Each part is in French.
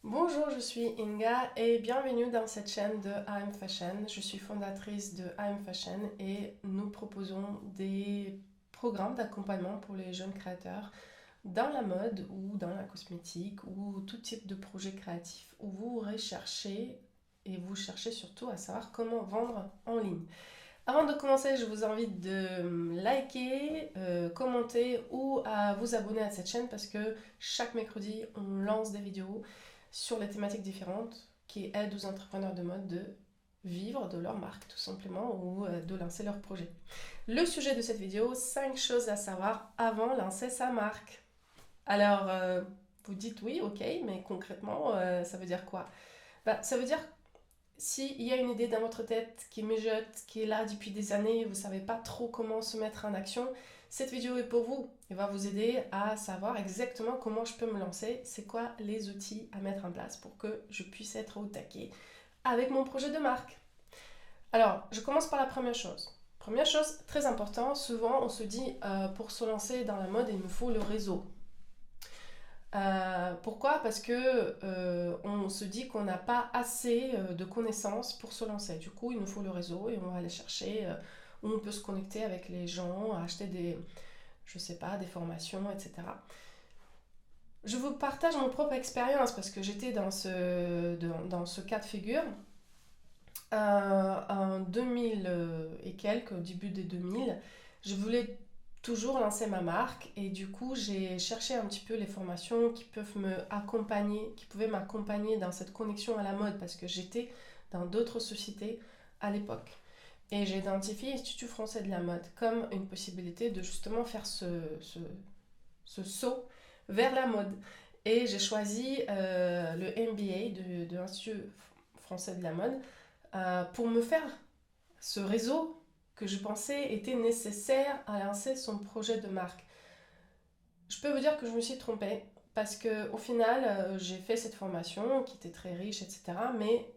Bonjour, je suis Inga et bienvenue dans cette chaîne de AM Fashion. Je suis fondatrice de AM Fashion et nous proposons des programmes d'accompagnement pour les jeunes créateurs dans la mode ou dans la cosmétique ou tout type de projet créatif où vous recherchez et vous cherchez surtout à savoir comment vendre en ligne. Avant de commencer, je vous invite de liker, commenter ou à vous abonner à cette chaîne parce que chaque mercredi, on lance des vidéos sur les thématiques différentes qui aident aux entrepreneurs de mode de vivre de leur marque tout simplement ou de lancer leur projet. Le sujet de cette vidéo, 5 choses à savoir avant de lancer sa marque. Alors, vous dites oui, ok, mais concrètement, ça veut dire quoi? Ça veut dire s'il y a une idée dans votre tête qui mijote, qui est là depuis des années, vous ne savez pas trop comment se mettre en action, cette vidéo est pour vous. Elle va vous aider à savoir exactement comment je peux me lancer, c'est quoi les outils à mettre en place pour que je puisse être au taquet avec mon projet de marque. Alors, je commence par la première chose. Première chose, très important, souvent on se dit pour se lancer dans la mode, il me faut le réseau. Pourquoi? Parce que on se dit qu'on n'a pas assez de connaissances pour se lancer. Du coup, il nous faut le réseau et on va aller chercher où on peut se connecter avec les gens, acheter des, je sais pas, des formations, etc. Je vous partage mon propre expérience parce que j'étais dans ce cas de figure. En 2000 et quelques, au début des 2000, je voulais toujours lancer ma marque et du coup j'ai cherché un petit peu les formations qui peuvent me accompagner, qui pouvaient m'accompagner dans cette connexion à la mode parce que j'étais dans d'autres sociétés à l'époque. Et j'ai identifié l'Institut français de la mode comme une possibilité de justement faire ce saut vers la mode. Et j'ai choisi le MBA de l'Institut français de la mode pour me faire ce réseau que je pensais était nécessaire à lancer son projet de marque. Je peux vous dire que je me suis trompée parce que au final, j'ai fait cette formation qui était très riche, etc. Mais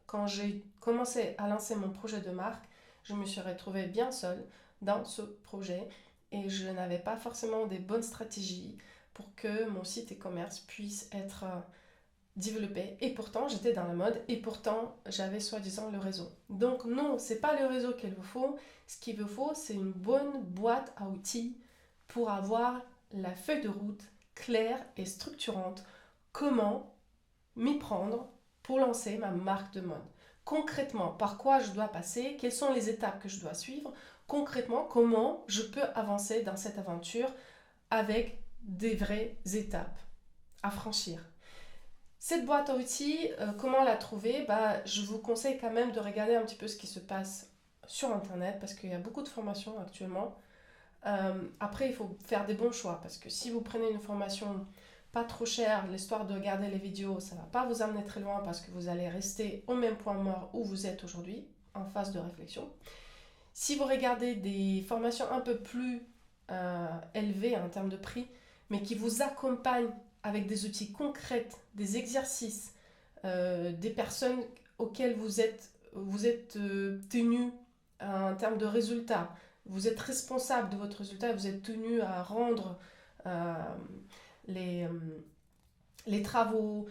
quand j'ai commencé à lancer mon projet de marque, je me suis retrouvée bien seule dans ce projet et je n'avais pas forcément des bonnes stratégies pour que mon site e-commerce puisse être développé. Et pourtant, j'étais dans la mode et pourtant, j'avais soi-disant le réseau. Donc non, c'est pas le réseau qu'il vous faut. Ce qu'il vous faut, c'est une bonne boîte à outils pour avoir la feuille de route claire et structurante. Comment m'y prendre pour lancer ma marque de mode. Concrètement, par quoi je dois passer, quelles sont les étapes que je dois suivre, concrètement, comment je peux avancer dans cette aventure avec des vraies étapes à franchir. Cette boîte à outils, comment la trouver? Je vous conseille quand même de regarder un petit peu ce qui se passe sur Internet parce qu'il y a beaucoup de formations actuellement. Après, il faut faire des bons choix parce que si vous prenez une formation pas trop chère, l'histoire de regarder les vidéos, ça ne va pas vous amener très loin parce que vous allez rester au même point mort où vous êtes aujourd'hui, en phase de réflexion. Si vous regardez des formations un peu plus élevées en termes de prix, mais qui vous accompagnent avec des outils concrets, des exercices, des personnes auxquelles vous êtes tenu en termes de résultats, vous êtes responsable de votre résultat, vous êtes tenu à rendre euh, les, euh, les travaux,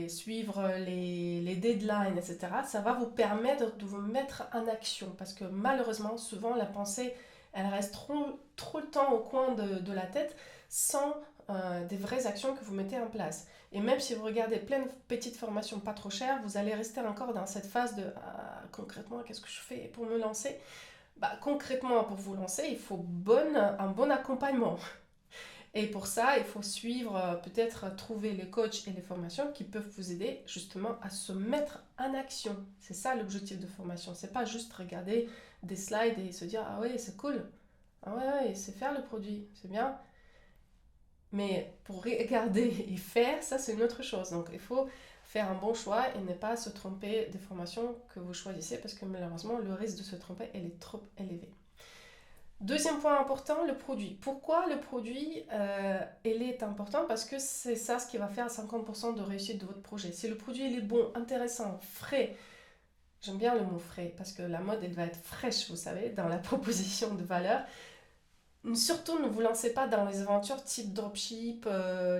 suivre les deadlines, etc., ça va vous permettre de vous mettre en action. Parce que malheureusement, souvent, la pensée, elle reste trop le temps au coin de la tête sans des vraies actions que vous mettez en place. Et même si vous regardez plein de petites formations pas trop chères, vous allez rester encore dans cette phase de concrètement, qu'est-ce que je fais pour me lancer? Concrètement, pour vous lancer, il faut un bon accompagnement. Et pour ça, il faut suivre, peut-être trouver les coachs et les formations qui peuvent vous aider justement à se mettre en action. C'est ça l'objectif de formation. C'est pas juste regarder des slides et se dire ah ouais, c'est cool. Ah ouais, c'est faire le produit, c'est bien. Mais pour regarder et faire, ça c'est une autre chose. Donc il faut faire un bon choix et ne pas se tromper des formations que vous choisissez parce que malheureusement le risque de se tromper elle est trop élevé. Deuxième point important, le produit. Pourquoi le produit il est important? Parce que c'est ça ce qui va faire 50% de réussite de votre projet. Si le produit il est bon, intéressant, frais, j'aime bien le mot frais parce que la mode elle va être fraîche, vous savez, dans la proposition de valeur. Surtout ne vous lancez pas dans les aventures type dropship,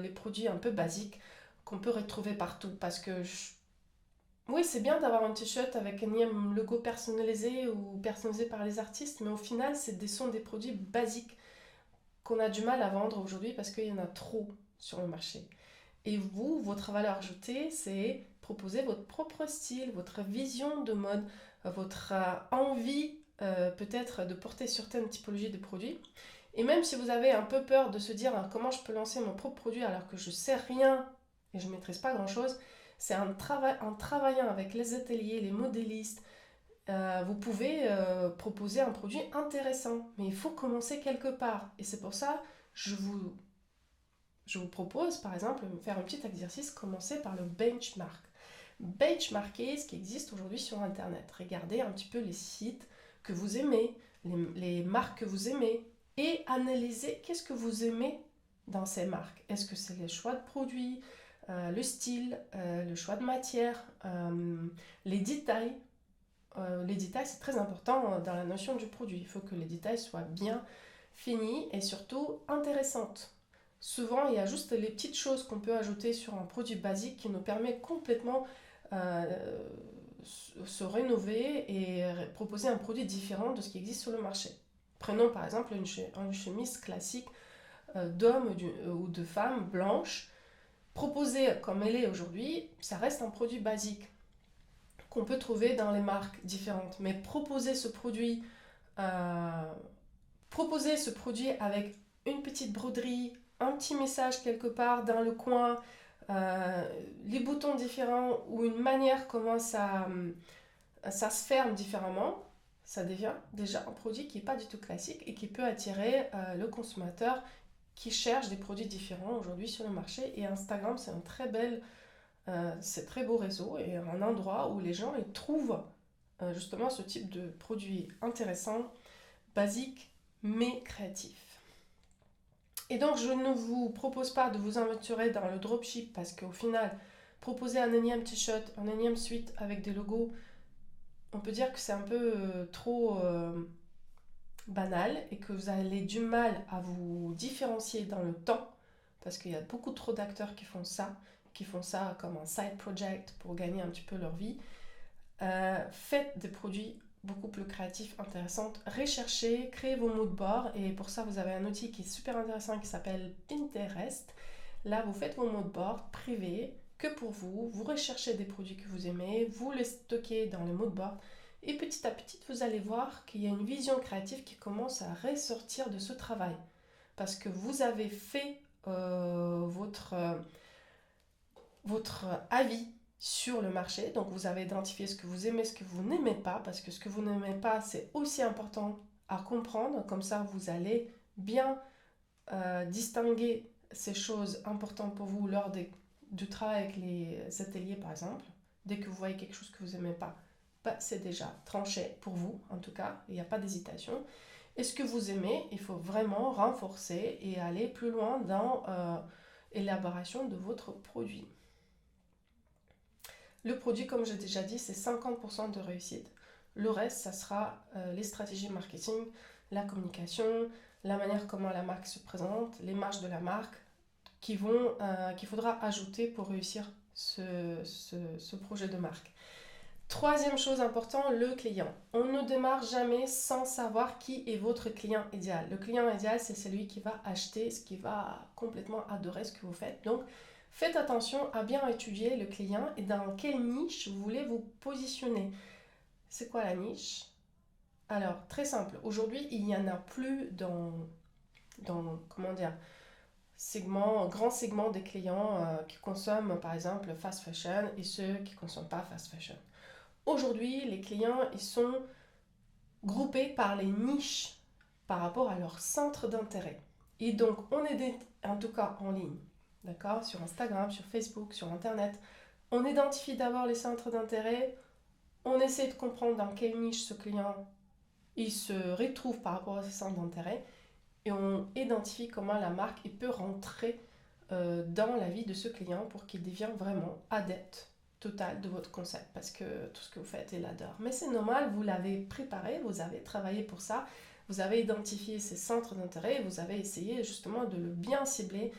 les produits un peu basiques qu'on peut retrouver partout. Parce que, oui, c'est bien d'avoir un t-shirt avec un logo personnalisé ou personnalisé par les artistes, mais au final, sont des produits basiques qu'on a du mal à vendre aujourd'hui parce qu'il y en a trop sur le marché. Et vous, votre valeur ajoutée, c'est proposer votre propre style, votre vision de mode, votre envie peut-être de porter certaines typologies de produits. Et même si vous avez un peu peur de se dire comment je peux lancer mon propre produit alors que je ne sais rien et je ne maîtrise pas grand-chose, c'est en travaillant avec les ateliers, les modélistes, vous pouvez proposer un produit intéressant. Mais il faut commencer quelque part. Et c'est pour ça que je vous propose, par exemple, de faire un petit exercice, commencer par le benchmark. Benchmarker ce qui existe aujourd'hui sur Internet. Regardez un petit peu les sites que vous aimez, les marques que vous aimez, et analyser qu'est-ce que vous aimez dans ces marques. Est-ce que c'est les choix de produits, le style, le choix de matière, les détails. Les détails, c'est très important dans la notion du produit. Il faut que les détails soient bien finis et surtout intéressantes. Souvent, il y a juste les petites choses qu'on peut ajouter sur un produit basique qui nous permet complètement se rénover et proposer un produit différent de ce qui existe sur le marché. Prenons par exemple une chemise classique d'homme ou de femme blanche. Proposée comme elle est aujourd'hui, ça reste un produit basique qu'on peut trouver dans les marques différentes. Mais proposer ce produit avec une petite broderie, un petit message quelque part dans le coin, les boutons différents ou une manière comment ça se ferme différemment, ça devient déjà un produit qui n'est pas du tout classique et qui peut attirer le consommateur qui cherche des produits différents aujourd'hui sur le marché. Et Instagram, c'est très beau réseau et un endroit où les gens ils trouvent justement ce type de produit intéressant, basique, mais créatif. Et donc, je ne vous propose pas de vous aventurer dans le dropship parce qu'au final, proposer un énième t-shirt, un énième sweat avec des logos, on peut dire que c'est un peu trop banal et que vous avez du mal à vous différencier dans le temps parce qu'il y a beaucoup trop d'acteurs qui font ça comme un side project pour gagner un petit peu leur vie. Faites des produits beaucoup plus créatifs, intéressants, recherchez, créez vos mood boards et pour ça vous avez un outil qui est super intéressant qui s'appelle Pinterest. Là vous faites vos mood boards privés que pour vous, vous recherchez des produits que vous aimez, vous les stockez dans les mood boards et petit à petit vous allez voir qu'il y a une vision créative qui commence à ressortir de ce travail parce que vous avez fait votre avis sur le marché. Donc vous avez identifié ce que vous aimez, ce que vous n'aimez pas, parce que ce que vous n'aimez pas, c'est aussi important à comprendre. Comme ça, vous allez bien distinguer ces choses importantes pour vous lors du travail avec les ateliers, par exemple. Dès que vous voyez quelque chose que vous n'aimez pas, c'est déjà tranché pour vous, en tout cas. Il n'y a pas d'hésitation. Et ce que vous aimez, il faut vraiment renforcer et aller plus loin dans l'élaboration de votre produit. Le produit, comme j'ai déjà dit, c'est 50% de réussite. Le reste, ça sera les stratégies marketing, la communication, la manière comment la marque se présente, les marges de la marque qu'il faudra ajouter pour réussir ce projet de marque. Troisième chose importante, le client. On ne démarre jamais sans savoir qui est votre client idéal. Le client idéal, c'est celui qui va acheter, qui va complètement adorer ce que vous faites. Donc, faites attention à bien étudier le client et dans quelle niche vous voulez vous positionner. C'est quoi la niche? Alors, très simple. Aujourd'hui, il n'y en a plus dans comment dire, grand segment des clients qui consomment par exemple fast fashion et ceux qui ne consomment pas fast fashion. Aujourd'hui, les clients, ils sont groupés par les niches par rapport à leur centre d'intérêt. Et donc, on est en tout cas en ligne, d'accord, sur Instagram, sur Facebook, sur Internet. On identifie d'abord les centres d'intérêt, on essaie de comprendre dans quelle niche ce client il se retrouve par rapport à ses centres d'intérêt et on identifie comment la marque il peut rentrer dans la vie de ce client pour qu'il devienne vraiment adepte total de votre concept parce que tout ce que vous faites, il adore. Mais c'est normal, vous l'avez préparé, vous avez travaillé pour ça, vous avez identifié ces centres d'intérêt et vous avez essayé justement de le bien cibler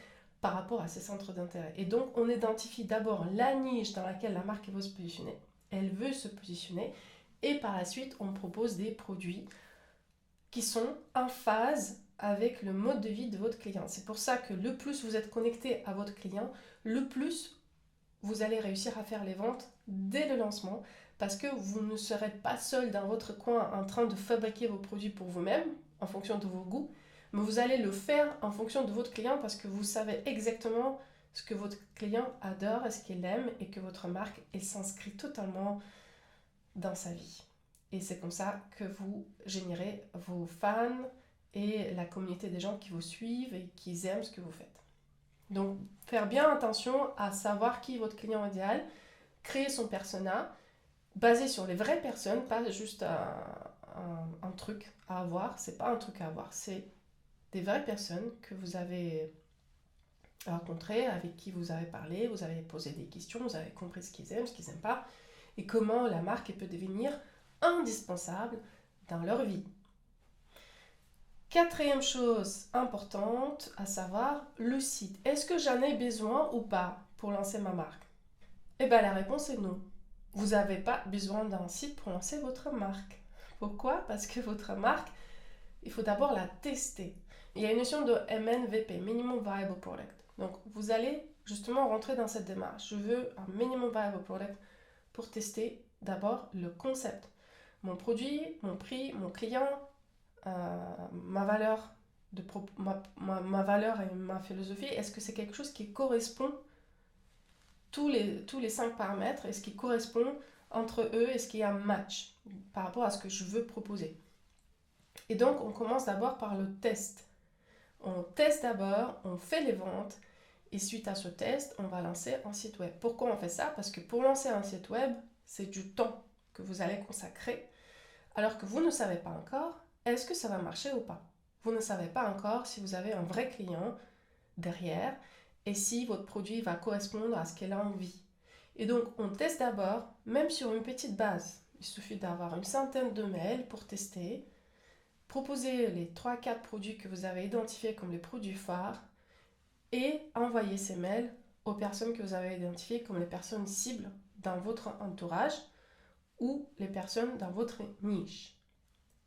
par rapport à ces centres d'intérêt. Et donc, on identifie d'abord la niche dans laquelle la marque veut se positionner. Elle veut se positionner. Et par la suite, on propose des produits qui sont en phase avec le mode de vie de votre client. C'est pour ça que le plus vous êtes connecté à votre client, le plus vous allez réussir à faire les ventes dès le lancement, parce que vous ne serez pas seul dans votre coin en train de fabriquer vos produits pour vous-même, en fonction de vos goûts, mais vous allez le faire en fonction de votre client, parce que vous savez exactement ce que votre client adore et ce qu'il aime, et que votre marque, elle s'inscrit totalement dans sa vie. Et c'est comme ça que vous générez vos fans et la communauté des gens qui vous suivent et qui aiment ce que vous faites. Donc, faire bien attention à savoir qui est votre client idéal, créer son persona, basé sur les vraies personnes, pas juste un truc à avoir. C'est pas un truc à avoir, c'est des vraies personnes que vous avez rencontrées, avec qui vous avez parlé, vous avez posé des questions, vous avez compris ce qu'ils aiment, ce qu'ils n'aiment pas, et comment la marque peut devenir indispensable dans leur vie. Quatrième chose importante à savoir, le site. Est-ce que j'en ai besoin ou pas pour lancer ma marque? Eh bien la réponse est non. Vous n'avez pas besoin d'un site pour lancer votre marque. Pourquoi? Parce que votre marque, il faut d'abord la tester. Il y a une notion de MNVP, Minimum Viable Product. Donc vous allez justement rentrer dans cette démarche. Je veux un Minimum Viable Product pour tester d'abord le concept. Mon produit, mon prix, mon client, ma valeur ma valeur et ma philosophie, est-ce que c'est quelque chose qui correspond tous les 5 paramètres, est-ce qui correspond entre eux, est-ce qu'il y a un match par rapport à ce que je veux proposer. Et donc on commence d'abord par le test. On teste d'abord, on fait les ventes, et suite à ce test, on va lancer un site web. Pourquoi on fait ça? Parce que pour lancer un site web, c'est du temps que vous allez consacrer, alors que vous ne savez pas encore est-ce que ça va marcher ou pas. Vous ne savez pas encore si vous avez un vrai client derrière et si votre produit va correspondre à ce qu'elle a envie. Et donc, on teste d'abord, même sur une petite base. Il suffit d'avoir une centaine de mails pour tester, proposer les 3-4 produits que vous avez identifiés comme les produits phares et envoyer ces mails aux personnes que vous avez identifiées comme les personnes cibles dans votre entourage ou les personnes dans votre niche.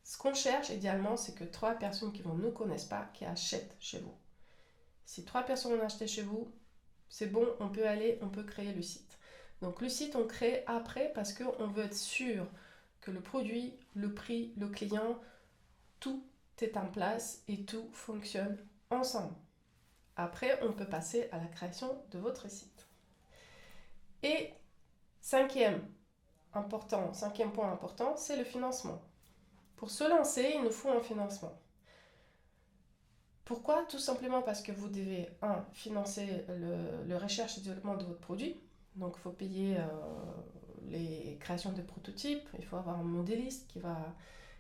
Ce qu'on cherche idéalement, c'est que 3 personnes qui ne nous connaissent pas, qui achètent chez vous. Si 3 personnes ont acheté chez vous, c'est bon, on peut créer le site. Donc le site, on crée après parce qu'on veut être sûr que le produit, le prix, le client, tout est en place et tout fonctionne ensemble. Après, on peut passer à la création de votre site. Et cinquième point important, c'est le financement. Pour se lancer, il nous faut un financement. Pourquoi? Tout simplement parce que vous devez, financer le recherche et développement de votre produit. Donc, il faut payer les créations de prototypes. Il faut avoir un modéliste qui va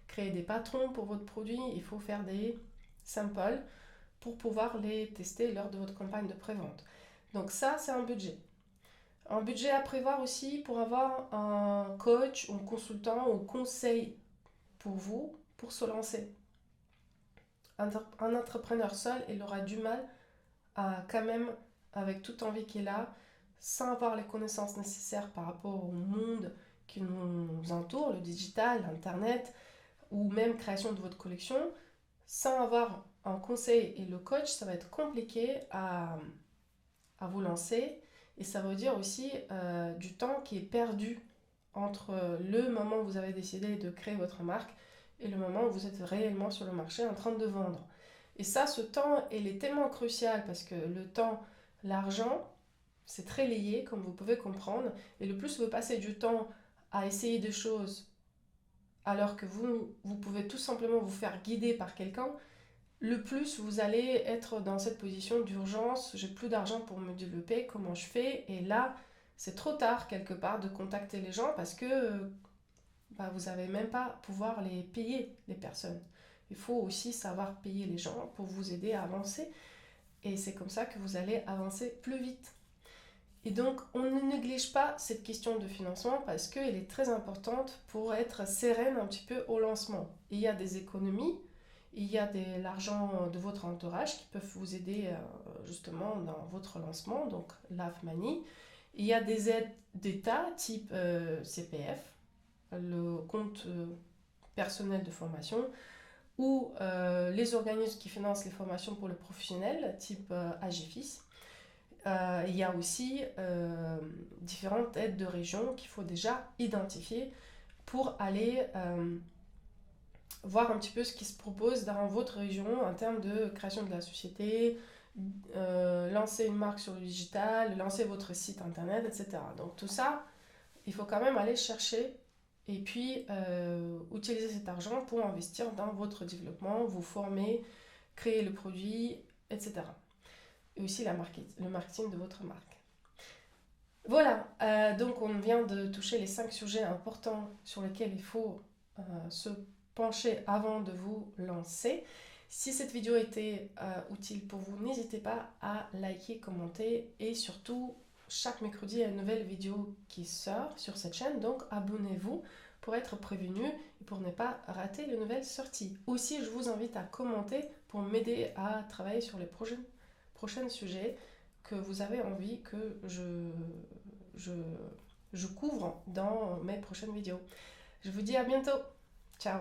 créer des patrons pour votre produit. Il faut faire des samples pour pouvoir les tester lors de votre campagne de pré-vente. Donc ça, c'est un budget. Un budget à prévoir aussi pour avoir un coach, un consultant ou conseil pour vous, pour se lancer. Un entrepreneur seul, il aura du mal à quand même, avec toute envie qu'il a, sans avoir les connaissances nécessaires par rapport au monde qui nous entoure, le digital, l'internet, ou même création de votre collection, sans avoir un conseil et le coach, ça va être compliqué à vous lancer. Et ça veut dire aussi du temps qui est perdu entre le moment où vous avez décidé de créer votre marque et le moment où vous êtes réellement sur le marché en train de vendre. Et ça, ce temps, il est tellement crucial parce que le temps, l'argent, c'est très lié, comme vous pouvez comprendre. Et le plus vous passez du temps à essayer des choses alors que vous pouvez tout simplement vous faire guider par quelqu'un, le plus vous allez être dans cette position d'urgence, j'ai plus d'argent pour me développer, comment je fais? Et là, c'est trop tard quelque part de contacter les gens parce que vous n'avez même pas pouvoir les payer, les personnes. Il faut aussi savoir payer les gens pour vous aider à avancer et c'est comme ça que vous allez avancer plus vite. Et donc, on ne néglige pas cette question de financement parce qu'elle est très importante pour être sereine un petit peu au lancement. Il y a des économies, Il y a l'argent de votre entourage qui peuvent vous aider justement dans votre lancement, donc Love Money. Il y a des aides d'État type CPF, le compte personnel de formation, ou les organismes qui financent les formations pour le professionnel, type AGFIS. Il y a aussi différentes aides de région qu'il faut déjà identifier pour aller voir un petit peu ce qui se propose dans votre région en termes de création de la société, lancer une marque sur le digital, lancer votre site internet, etc. Donc tout ça, il faut quand même aller chercher et puis utiliser cet argent pour investir dans votre développement, vous former, créer le produit, etc. Et aussi le marketing de votre marque. Voilà, donc on vient de toucher les 5 sujets importants sur lesquels il faut se pencher avant de vous lancer. Si cette vidéo était utile pour vous, n'hésitez pas à liker, commenter et surtout, chaque mercredi, il y a une nouvelle vidéo qui sort sur cette chaîne, donc abonnez-vous pour être prévenu et pour ne pas rater les nouvelles sorties. Aussi, je vous invite à commenter pour m'aider à travailler sur les prochains sujets que vous avez envie que je couvre dans mes prochaines vidéos. Je vous dis à bientôt. Ciao.